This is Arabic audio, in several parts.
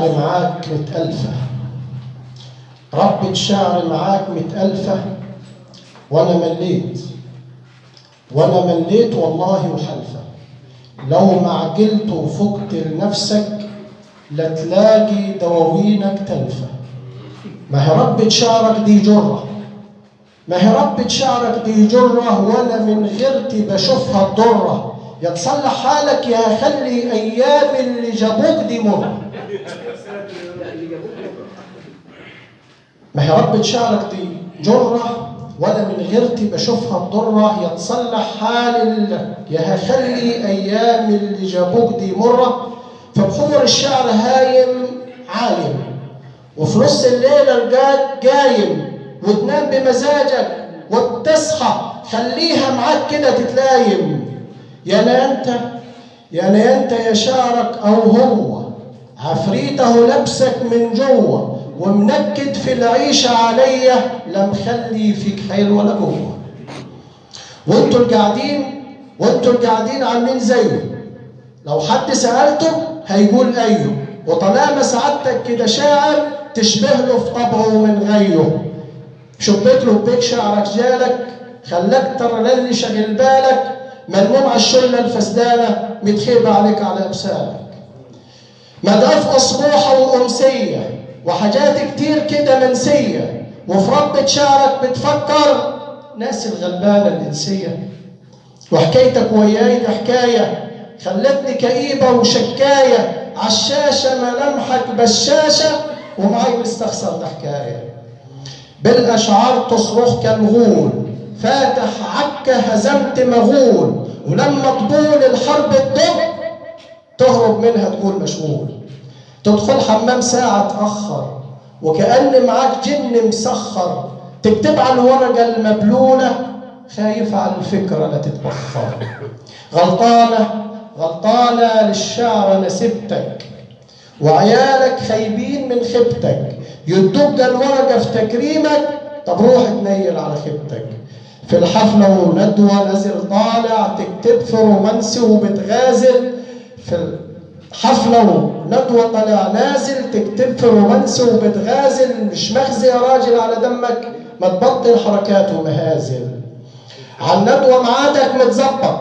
معاك متألفة، ربة شعر معاك متألفة، وأنا مليت والله وحلفة. لو ما عجلت وفقت لنفسك لا تلاقي دواوينك تلفة. ما هي ربة شعرك دي جرة، وأنا من غيرتي بشوفها الضرة. يا تصلح حالك يا خلي أيام اللي جابوك دي مرة. ما هي ربة شعرك دي جرة وأنا من غيرتي بشوفها الضرة. يا تصلح حال يا هخلي أيام اللي جابوك دي مرة. فبحور الشعر هايم عايم، وفي نص الليلة الجاك جايم، وتنام بمزاجك وبتصحى خليها معاك كده تتلايم. يا انت يا شعرك او هو عفريته لبسك من جوه، ومنكد في العيشة عليا لا مخلي فيك حيل ولا جوه. وانتوا القاعدين عاملين زيه، لو حد سألته هيقول ايوه. وطالما سعادتك كده شاعر تشبه له في طبعه من غيه. شبيك له بيك شعرك جالك خلاك ترى للي شغل بالك، ملموم على الشله الفسدانه متخيبه عليك على امثالك. مداف اصبوحه وامسيه وحاجات كتير كده منسيه، وفي ربة شعرك بتفكر ناس الغلبانه الانسيه. وحكايتك وياي دي حكايه خلتني كئيبه وشكايه، عالشاشه ملامحك بشاشه ومعاي مستخسر ده حكايه. بالاشعار تصرخ كالغول فاتح عكه هزمت مغول، ولما طبول الحرب تدق تهرب منها تقول مشغول. تدخل حمام ساعه تاخر وكأن معاك جن مسخر، تكتب على الورقه المبلوله خايف على الفكره لا تتبخر. غلطانه للشعر نسبتك، وعيالك خايبين من خيبتك، يدوك الورقه في تكريمك. طب روح تنيل على خيبتك. في الحفله وندوه نازل طالع تكتب في رومانسي وبتغازل. في الحفله وندوه طالع نازل تكتب في رومانسي وبتغازل. مش مخزي يا راجل على دمك، ما تبطل حركات ومهازل. على الندوه معادك متظبط،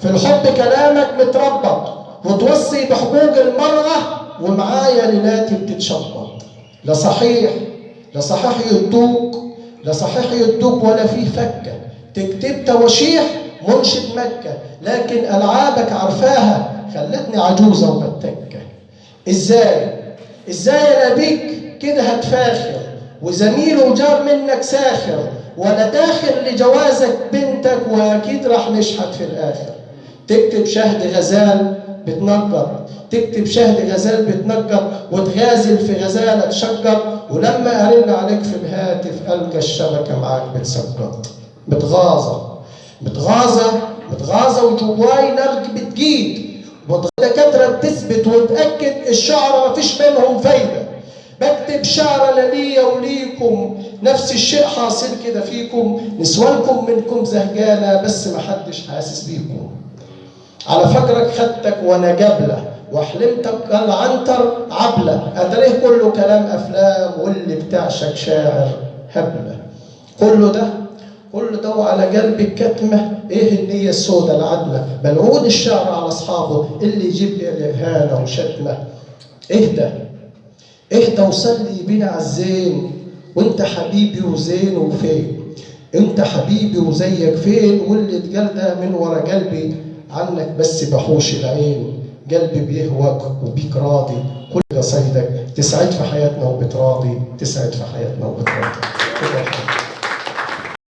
في الحب كلامك متربط، وتوصي بحقوق المرأة ومعايا ليلاتي بتتشبط. لا صحيح يدوك ولا فيه فكة، تكتب توشيح منشد مكة، لكن ألعابك عرفاها خلتني عجوزة وبتكة. ازاي انا بيك كده هتفاخر، وزميل وجار منك ساخر، ولا داخل لجوازك بنتك واكيد راح نشحت في الاخر. تكتب شهد غزال بتنقر، وتغازل في غزالة تشقر، ولما أرن عليك في الهاتف ألقى الشبكة معاك بتسقط. متغاظة وجواي نرج بتجيد، والدكاترة بتثبت وتأكد الشعر مفيش منهم فايدة. بكتب شعر ليا وليكم، نفس الشيء حاصل كده فيكم. نسوانكم منكم زهجانة بس محدش حاسس بيكم. على فجرك خدتك وانا جبلة، وحلمتك العنتر عبلة. أدريه كله كلام أفلام، واللي بتعشق شاعر هبلة. كله ده وعلى قلبي الكتمة. ايه النية السوداء العدمة؟ ملعون الشعر على أصحابه اللي يجيب لي الإهانة وشتمة. اهدى وصلي بينا عالزين، وانت حبيبي وزين وفين. انت حبيبي وزيك فين، واللي اتقال ده من ورا قلبي عنك بس بحوش العين. قلبي بيهواك وبيك راضي، كل قصايدك تسعد في حياتنا وبتراضي.